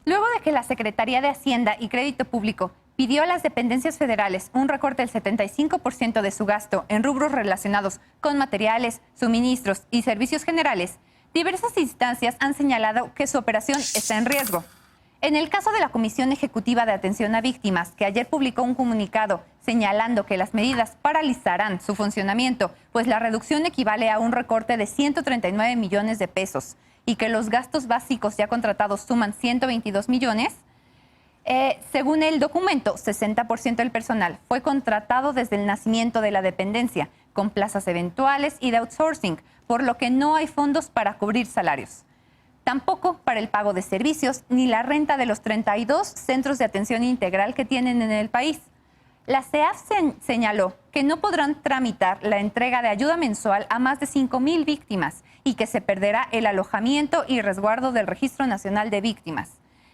Luego de que la Secretaría de Hacienda y Crédito Público pidió a las dependencias federales un recorte del 75% de su gasto en rubros relacionados con materiales, suministros y servicios generales, diversas instancias han señalado que su operación está en riesgo. En el caso de la Comisión Ejecutiva de Atención a Víctimas, que ayer publicó un comunicado señalando que las medidas paralizarán su funcionamiento, pues la reducción equivale a un recorte de 139 millones de pesos y que los gastos básicos ya contratados suman 122 millones, según el documento, 60% del personal fue contratado desde el nacimiento de la dependencia, con plazas eventuales y de outsourcing, por lo que no hay fondos para cubrir salarios. Tampoco para el pago de servicios ni la renta de los 32 centros de atención integral que tienen en el país. La CEAF señaló que no podrán tramitar la entrega de ayuda mensual a más de 5,000 víctimas y que se perderá el alojamiento y resguardo del Registro Nacional de Víctimas.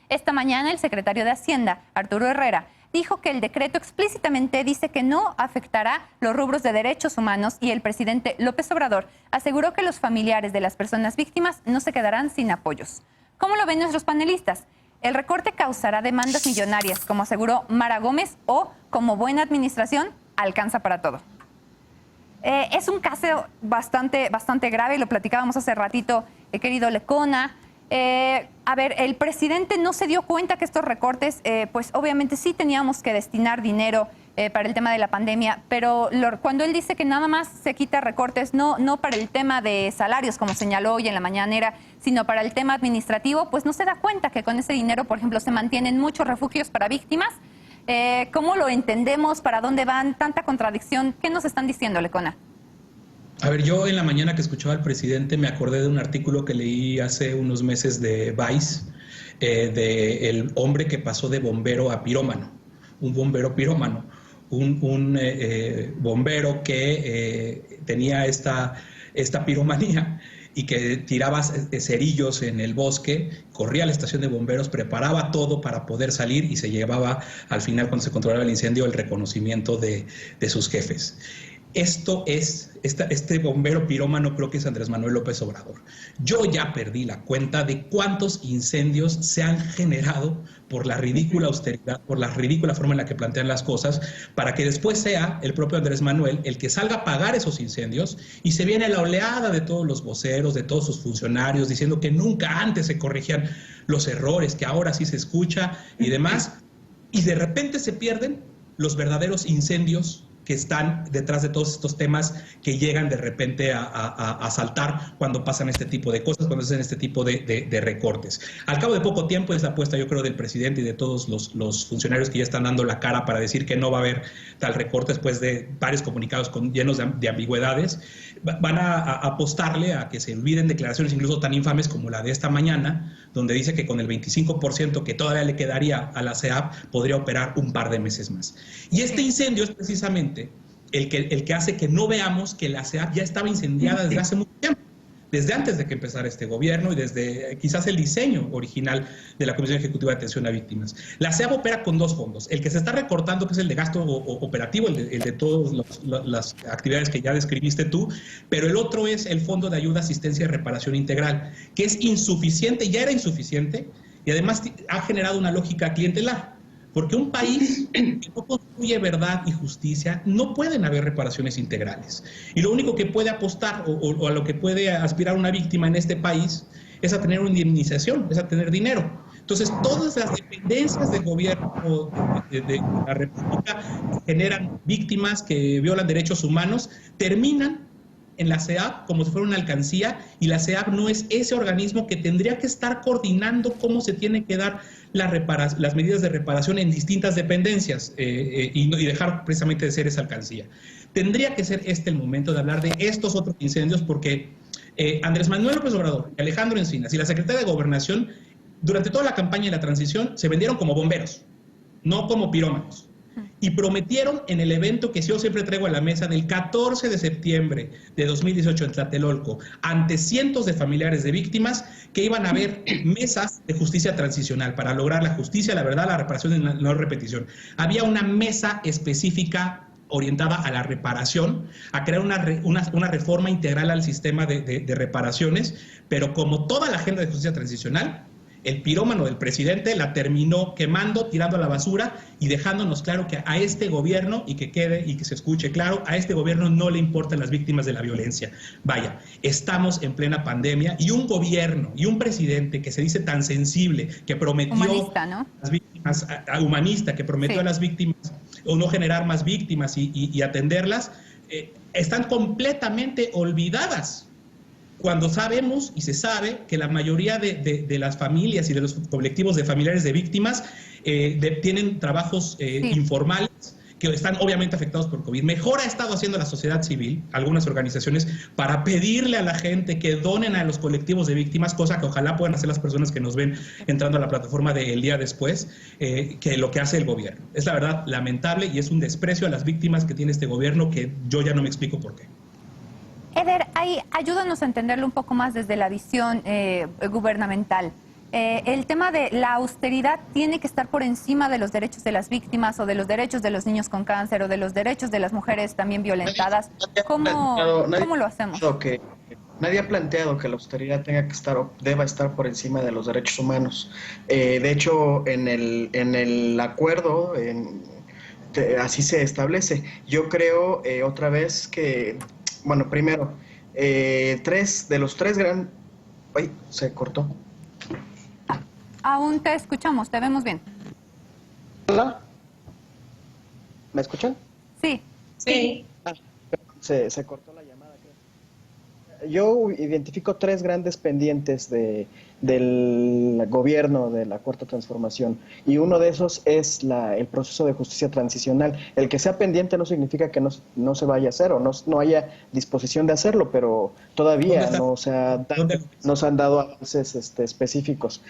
Esta mañana el secretario de Hacienda, Arturo Herrera, dijo que el decreto explícitamente dice que no afectará los rubros de derechos humanos y el presidente López Obrador aseguró que los familiares de las personas víctimas no se quedarán sin apoyos. ¿Cómo lo ven nuestros panelistas? El recorte causará demandas millonarias, como aseguró Mara Gómez, o como buena administración, alcanza para todo. Es un caso bastante grave, lo platicábamos hace ratito, querido Lecona. A ver, el presidente no se dio cuenta que estos recortes, pues obviamente sí teníamos que destinar dinero para el tema de la pandemia, pero cuando él dice que nada más se quita recortes, no para el tema de salarios, como señaló hoy en la mañanera, sino para el tema administrativo, pues no se da cuenta que con ese dinero, por ejemplo, se mantienen muchos refugios para víctimas. ¿Cómo lo entendemos? ¿Para dónde van? Tanta contradicción. ¿Qué nos están diciendo, Lecona? A ver, yo en la mañana que escuchaba al presidente me acordé de un artículo que leí hace unos meses de Vice, de el hombre que pasó de bombero a pirómano, un bombero pirómano, un bombero que tenía esta piromanía y que tiraba cerillos en el bosque, corría a la estación de bomberos, preparaba todo para poder salir y se llevaba al final, cuando se controlaba el incendio, el reconocimiento de sus jefes. Este bombero pirómano creo que es Andrés Manuel López Obrador. Yo ya perdí la cuenta de cuántos incendios se han generado por la ridícula austeridad, por la ridícula forma en la que plantean las cosas, para que después sea el propio Andrés Manuel el que salga a pagar esos incendios y se viene la oleada de todos los voceros, de todos sus funcionarios, diciendo que nunca antes se corregían los errores, que ahora sí se escucha y demás, y de repente se pierden los verdaderos incendios que están detrás de todos estos temas que llegan de repente a saltar cuando pasan este tipo de cosas, cuando hacen este tipo de recortes. Al cabo de poco tiempo es la apuesta, yo creo, del presidente y de todos los funcionarios que ya están dando la cara para decir que no va a haber tal recorte después de varios comunicados llenos de ambigüedades. Van a apostarle a que se olviden declaraciones incluso tan infames como la de esta mañana, donde dice que con el 25% que todavía le quedaría a la CEAP podría operar un par de meses más. Y este incendio es precisamente el que hace que no veamos que la CEAP ya estaba incendiada desde hace mucho tiempo, desde antes de que empezara este gobierno y desde quizás el diseño original de la Comisión Ejecutiva de Atención a Víctimas. La CEAP opera con dos fondos, el que se está recortando, que es el de gasto operativo, el de todas las actividades que ya describiste tú, pero el otro es el Fondo de Ayuda, Asistencia y Reparación Integral, que es insuficiente, ya era insuficiente, y además ha generado una lógica clientelar. Porque un país que no construye verdad y justicia, no pueden haber reparaciones integrales. Y lo único que puede apostar o a lo que puede aspirar una víctima en este país es a tener una indemnización, es a tener dinero. Entonces, todas las dependencias del gobierno de la República que generan víctimas, que violan derechos humanos, terminan en la CEAP como si fuera una alcancía, y la CEAP no es ese organismo que tendría que estar coordinando cómo se tiene que dar las medidas de reparación en distintas dependencias y dejar precisamente de ser esa alcancía. Tendría que ser el momento de hablar de estos otros incendios, porque Andrés Manuel López Obrador y Alejandro Encinas y la Secretaría de Gobernación durante toda la campaña de la transición se vendieron como bomberos, no como pirómanos. Y prometieron en el evento que yo siempre traigo a la mesa del 14 de septiembre de 2018 en Tlatelolco, ante cientos de familiares de víctimas, que iban a haber mesas de justicia transicional para lograr la justicia, la verdad, la reparación y la no repetición. Había una mesa específica orientada a la reparación, a crear una reforma integral al sistema de reparaciones, pero como toda la agenda de justicia transicional, El pirómano del presidente la terminó quemando, tirando a la basura y dejándonos claro que a este gobierno, y que quede y que se escuche claro, a este gobierno no le importan las víctimas de la violencia. Vaya, estamos en plena pandemia y un gobierno y un presidente que se dice tan sensible, que prometió humanista, ¿no? a las víctimas, humanista, que prometió Sí. a las víctimas o no generar más víctimas y atenderlas, están completamente olvidadas. Cuando sabemos y se sabe que la mayoría de las familias y de los colectivos de familiares de víctimas tienen trabajos informales que están obviamente afectados por COVID. Mejor ha estado haciendo la sociedad civil, algunas organizaciones, para pedirle a la gente que donen a los colectivos de víctimas, cosa que ojalá puedan hacer las personas que nos ven entrando a la plataforma del día después, que lo que hace el gobierno. Es la verdad lamentable y es un desprecio a las víctimas que tiene este gobierno que yo ya no me explico por qué. Eder, ayúdanos a entenderlo un poco más desde la visión gubernamental. El tema de la austeridad tiene que estar por encima de los derechos de las víctimas o de los derechos de los niños con cáncer o de los derechos de las mujeres también violentadas. ¿Cómo lo hacemos? Nadie ha planteado que la austeridad tenga que estar o deba estar por encima de los derechos humanos. De hecho, en el acuerdo así se establece. Yo creo otra vez que, bueno, primero, de los tres grandes... ¡Ay! Se cortó. Aún te escuchamos, te vemos bien. ¿Hola? ¿Me escuchan? Sí. Sí. Se cortó la llamada, creo. Yo identifico tres grandes pendientes del gobierno de la Cuarta Transformación, y uno de esos es el proceso de justicia transicional. El que sea pendiente no significa que no se vaya a hacer o no haya disposición de hacerlo, pero todavía no se han dado avances específicos.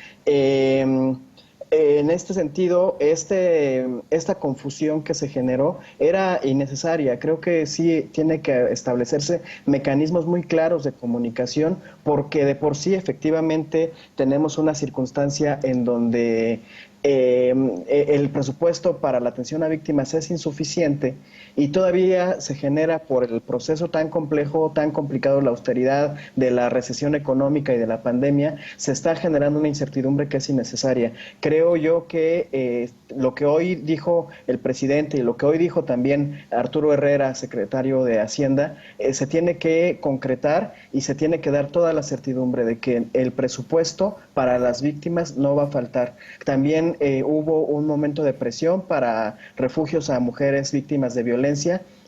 En este sentido, esta confusión que se generó era innecesaria. Creo que sí tiene que establecerse mecanismos muy claros de comunicación, porque de por sí efectivamente tenemos una circunstancia en donde el presupuesto para la atención a víctimas es insuficiente y todavía se genera, por el proceso tan complejo, tan complicado, la austeridad de la recesión económica y de la pandemia, se está generando una incertidumbre que es innecesaria. Creo yo que lo que hoy dijo el presidente y lo que hoy dijo también Arturo Herrera, secretario de Hacienda, se tiene que concretar y se tiene que dar toda la certidumbre de que el presupuesto para las víctimas no va a faltar. También hubo un momento de presión para refugios a mujeres víctimas de violencia,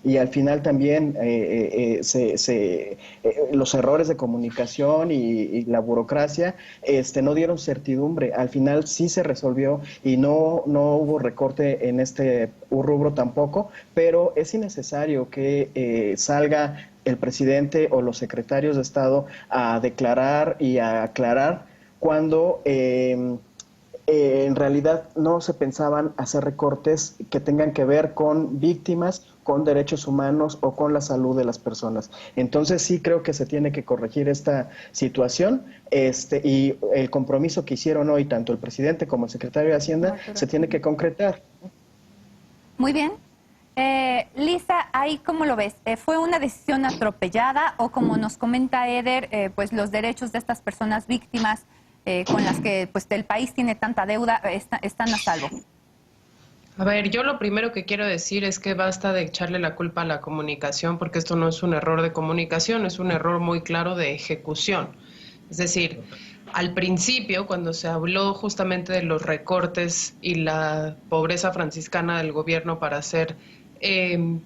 y al final también los errores de comunicación y la burocracia no dieron certidumbre. Al final sí se resolvió y no hubo recorte en este rubro tampoco, pero es innecesario que salga el presidente o los secretarios de Estado a declarar y a aclarar cuando en realidad no se pensaban hacer recortes que tengan que ver con víctimas, con derechos humanos o con la salud de las personas. Entonces sí creo que se tiene que corregir esta situación, y el compromiso que hicieron hoy tanto el presidente como el secretario de Hacienda se tiene que concretar. Muy bien. Lisa, ¿ahí cómo lo ves? ¿Fue una decisión atropellada o, como nos comenta Eder, pues los derechos de estas personas víctimas con las que pues el país tiene tanta deuda están a salvo? A ver, yo lo primero que quiero decir es que basta de echarle la culpa a la comunicación, porque esto no es un error de comunicación, es un error muy claro de ejecución. Es decir, al principio, cuando se habló justamente de los recortes y la pobreza franciscana del gobierno para hacer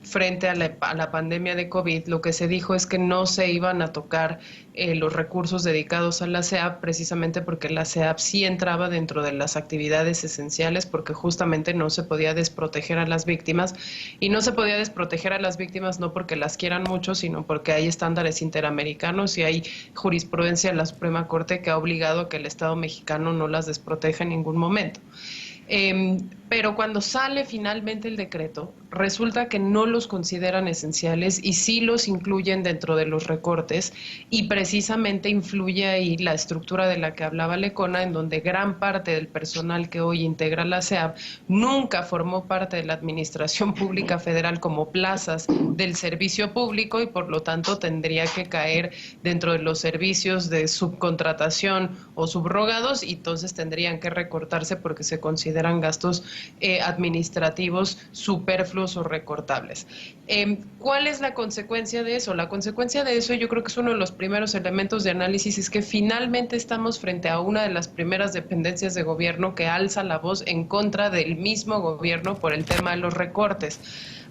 frente a la pandemia de COVID, lo que se dijo es que no se iban a tocar los recursos dedicados a la SEAP, precisamente porque la SEAP sí entraba dentro de las actividades esenciales, porque justamente no se podía desproteger a las víctimas, y no se podía desproteger a las víctimas no porque las quieran mucho, sino porque hay estándares interamericanos y hay jurisprudencia en la Suprema Corte que ha obligado a que el Estado mexicano no las desproteja en ningún momento. Pero cuando sale finalmente el decreto, resulta que no los consideran esenciales y sí los incluyen dentro de los recortes, y precisamente influye ahí la estructura de la que hablaba Lecona, en donde gran parte del personal que hoy integra la SEAP nunca formó parte de la administración pública federal como plazas del servicio público y por lo tanto tendría que caer dentro de los servicios de subcontratación o subrogados, y entonces tendrían que recortarse porque se consideran gastos administrativos superfluos o recortables. ¿Cuál es la consecuencia de eso? La consecuencia de eso, yo creo que es uno de los primeros elementos de análisis, es que finalmente estamos frente a una de las primeras dependencias de gobierno que alza la voz en contra del mismo gobierno por el tema de los recortes.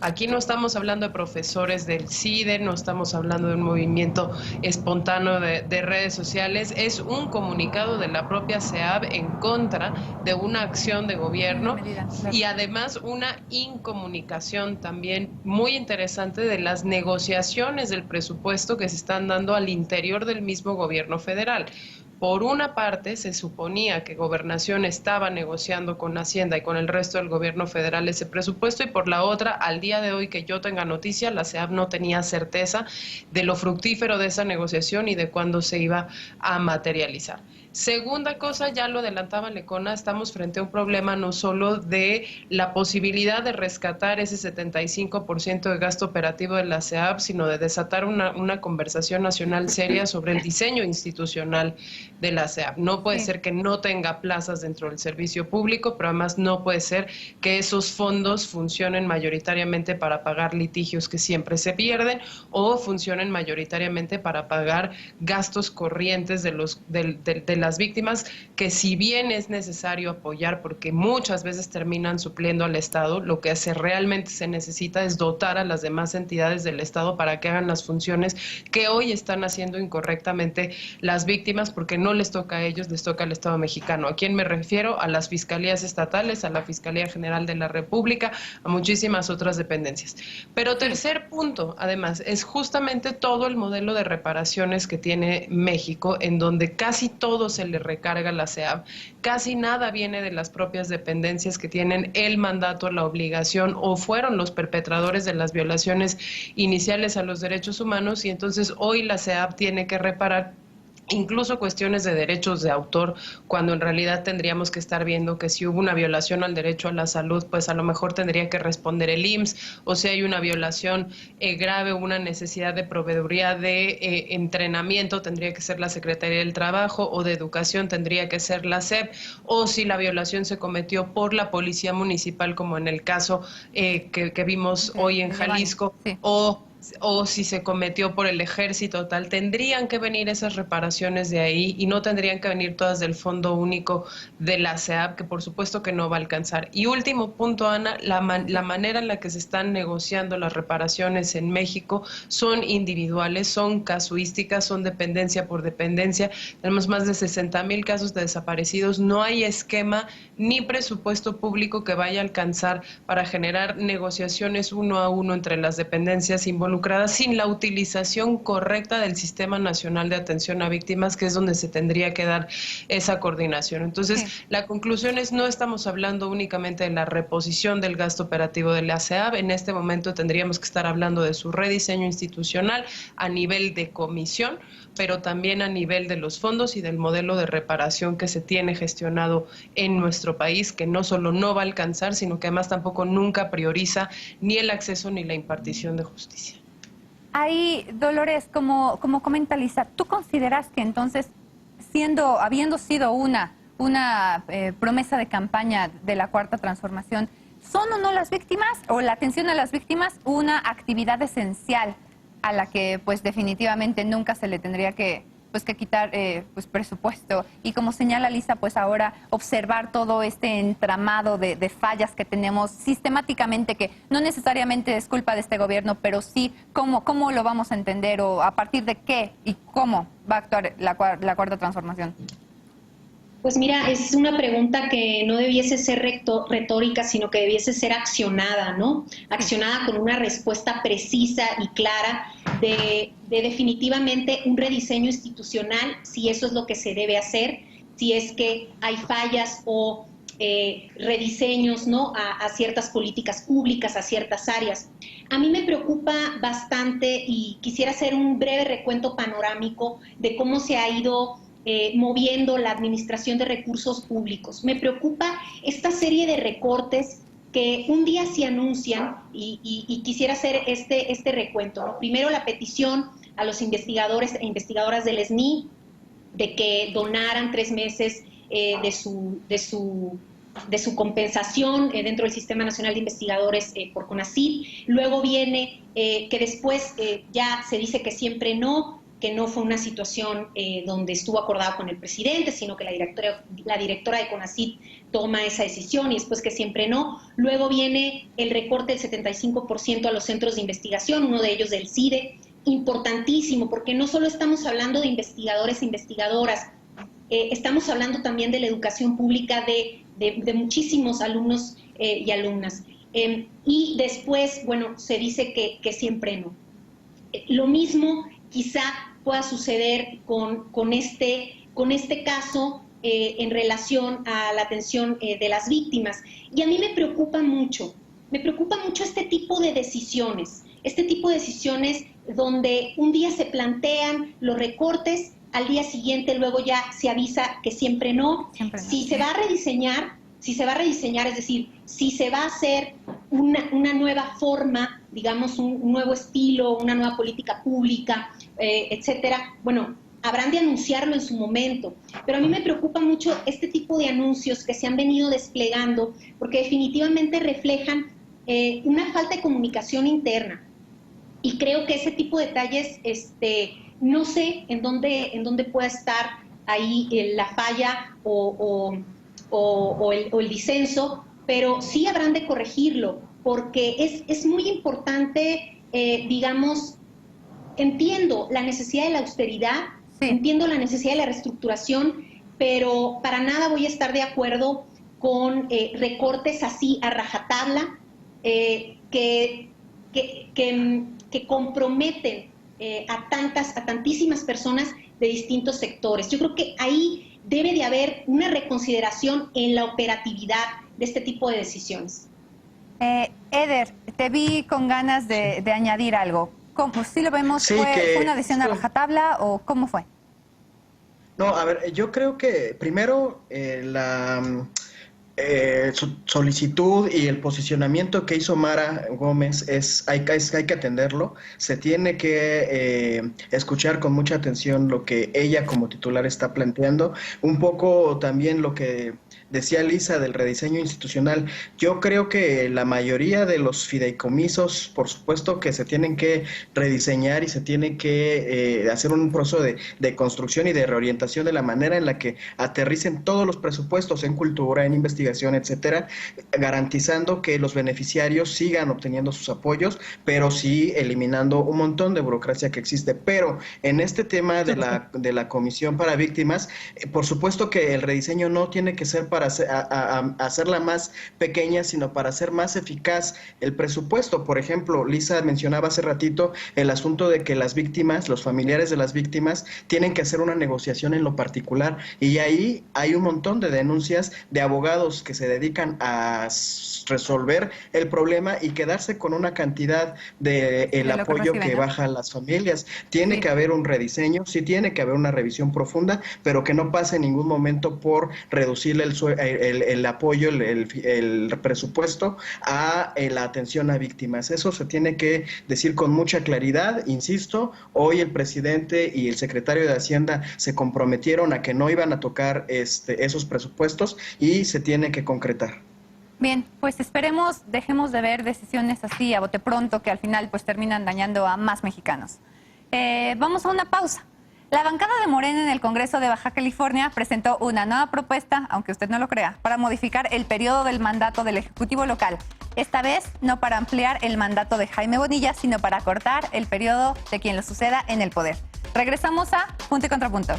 Aquí no estamos hablando de profesores del CIDE, no estamos hablando de un movimiento espontáneo de redes sociales, es un comunicado de la propia SEAP en contra de una acción de gobierno y además una incomunicación también muy interesante de las negociaciones del presupuesto que se están dando al interior del mismo gobierno federal. Por una parte, se suponía que Gobernación estaba negociando con Hacienda y con el resto del gobierno federal ese presupuesto, y por la otra, al día de hoy que yo tenga noticia, la SEAP no tenía certeza de lo fructífero de esa negociación y de cuándo se iba a materializar. Segunda cosa, ya lo adelantaba Lecona, estamos frente a un problema no solo de la posibilidad de rescatar ese 75% de gasto operativo de la SEAP, sino de desatar una conversación nacional seria sobre el diseño institucional de la SEAP. No puede ser que no tenga plazas dentro del servicio público, pero además no puede ser que esos fondos funcionen mayoritariamente para pagar litigios que siempre se pierden o funcionen mayoritariamente para pagar gastos corrientes de las víctimas, que si bien es necesario apoyar porque muchas veces terminan supliendo al Estado, lo que realmente se necesita es dotar a las demás entidades del Estado para que hagan las funciones que hoy están haciendo incorrectamente las víctimas, porque no les toca a ellos, les toca al Estado mexicano. ¿A quién me refiero? A las fiscalías estatales, a la Fiscalía General de la República, a muchísimas otras dependencias. Pero tercer punto, además, es justamente todo el modelo de reparaciones que tiene México, en donde casi todo se le recarga a la SEAP, casi nada viene de las propias dependencias que tienen el mandato, la obligación o fueron los perpetradores de las violaciones iniciales a los derechos humanos, y entonces hoy la SEAP tiene que reparar incluso cuestiones de derechos de autor, cuando en realidad tendríamos que estar viendo que si hubo una violación al derecho a la salud, pues a lo mejor tendría que responder el IMSS, o si hay una violación grave o una necesidad de proveeduría de entrenamiento, tendría que ser la Secretaría del Trabajo, o de Educación tendría que ser la SEP, o si la violación se cometió por la Policía Municipal, como en el caso que vimos hoy en Jalisco, sí, o si se cometió por el Ejército, tal, tendrían que venir esas reparaciones de ahí y no tendrían que venir todas del Fondo Único de la SEAP, que por supuesto que no va a alcanzar. Y último punto, Ana, la manera en la que se están negociando las reparaciones en México son individuales, son casuísticas, son dependencia por dependencia. Tenemos más de 60,000 casos de desaparecidos, no hay esquema ni presupuesto público que vaya a alcanzar para generar negociaciones uno a uno entre las dependencias involucradas sin la utilización correcta del Sistema Nacional de Atención a Víctimas, que es donde se tendría que dar esa coordinación. Entonces, sí, la conclusión es, no estamos hablando únicamente de la reposición del gasto operativo de la SEAP, en este momento tendríamos que estar hablando de su rediseño institucional a nivel de comisión, pero también a nivel de los fondos y del modelo de reparación que se tiene gestionado en nuestro país, que no solo no va a alcanzar, sino que además tampoco nunca prioriza ni el acceso ni la impartición de justicia. Ahí, Dolores, como comenta Lisa, ¿tú consideras que entonces, habiendo sido una promesa de campaña de la Cuarta Transformación, ¿son o no las víctimas o la atención a las víctimas una actividad esencial a la que pues definitivamente nunca se le tendría que quitar presupuesto? Y como señala Lisa, pues ahora observar todo este entramado de fallas que tenemos sistemáticamente, que no necesariamente es culpa de este gobierno, pero sí cómo lo vamos a entender, o a partir de qué y cómo va a actuar la Cuarta Transformación. Pues mira, es una pregunta que no debiese ser retórica, sino que debiese ser accionada, ¿no? Accionada con una respuesta precisa y clara de definitivamente un rediseño institucional, si eso es lo que se debe hacer, si es que hay fallas o rediseños, ¿no? a ciertas políticas públicas, a ciertas áreas. A mí me preocupa bastante y quisiera hacer un breve recuento panorámico de cómo se ha ido moviendo la administración de recursos públicos. Me preocupa esta serie de recortes que un día se anuncian y quisiera hacer este recuento, ¿no? Primero, la petición a los investigadores e investigadoras del SNI de que donaran 3 meses de su compensación dentro del Sistema Nacional de Investigadores por CONACYT. Luego viene que después ya se dice que siempre no, que no fue una situación donde estuvo acordado con el presidente, sino que la directora de CONACYT toma esa decisión y después que siempre no. Luego viene el recorte del 75% a los centros de investigación, uno de ellos del CIDE, importantísimo, porque no solo estamos hablando de investigadores e investigadoras, estamos hablando también de la educación pública de muchísimos alumnos y alumnas. Y después, bueno, se dice que siempre no. Lo mismo quizá pueda suceder con este caso en relación a la atención de las víctimas. Y a mí me preocupa mucho este tipo de decisiones donde un día se plantean los recortes, al día siguiente luego ya se avisa que siempre no. Si se va a rediseñar, es decir, si se va a hacer una nueva forma, digamos, un nuevo estilo, una nueva política pública, etcétera, bueno, habrán de anunciarlo en su momento. Pero a mí me preocupa mucho este tipo de anuncios que se han venido desplegando, porque definitivamente reflejan una falta de comunicación interna. Y creo que ese tipo de detalles, no sé en dónde pueda estar ahí la falla o el disenso, pero sí habrán de corregirlo, porque es muy importante, digamos, entiendo la necesidad de la austeridad, sí, entiendo la necesidad de la reestructuración, pero para nada voy a estar de acuerdo con recortes así a rajatabla, que comprometen a tantísimas personas de distintos sectores. Yo creo que ahí debe de haber una reconsideración en la operatividad de este tipo de decisiones. Eder, te vi con ganas de añadir algo. ¿Cómo? ¿Sí lo vemos? Sí, ¿Fue una decisión a rajatabla o cómo fue? No, a ver, yo creo que primero su solicitud y el posicionamiento que hizo Mara Gómez hay que atenderlo. Se tiene que escuchar con mucha atención lo que ella como titular está planteando, un poco también lo que decía Lisa del rediseño institucional. Yo creo que la mayoría de los fideicomisos, por supuesto que se tienen que rediseñar y se tiene que hacer un proceso de construcción y de reorientación de la manera en la que aterricen todos los presupuestos en cultura, en investigación, etcétera, garantizando que los beneficiarios sigan obteniendo sus apoyos, pero sí eliminando un montón de burocracia que existe. Pero en este tema de la Comisión para Víctimas, por supuesto que el rediseño no tiene que ser para hacerla más pequeña, sino para hacer más eficaz el presupuesto. Por ejemplo, Lisa mencionaba hace ratito el asunto de que las víctimas, los familiares de las víctimas, tienen que hacer una negociación en lo particular, y ahí hay un montón de denuncias de abogados que se dedican a resolver el problema y quedarse con una cantidad de apoyo que baja a las familias. Tiene que haber un rediseño, sí tiene que haber una revisión profunda, pero que no pase en ningún momento por reducirle el apoyo, el presupuesto a la atención a víctimas. Eso se tiene que decir con mucha claridad. Insisto, hoy el presidente y el secretario de Hacienda se comprometieron a que no iban a tocar esos presupuestos y se tiene que concretar. Bien, pues dejemos de ver decisiones así a bote pronto que al final pues terminan dañando a más mexicanos. Vamos a una pausa. La bancada de Morena en el Congreso de Baja California presentó una nueva propuesta, aunque usted no lo crea, para modificar el periodo del mandato del Ejecutivo local. Esta vez no para ampliar el mandato de Jaime Bonilla, sino para acortar el periodo de quien lo suceda en el poder. Regresamos a Punto y Contrapunto.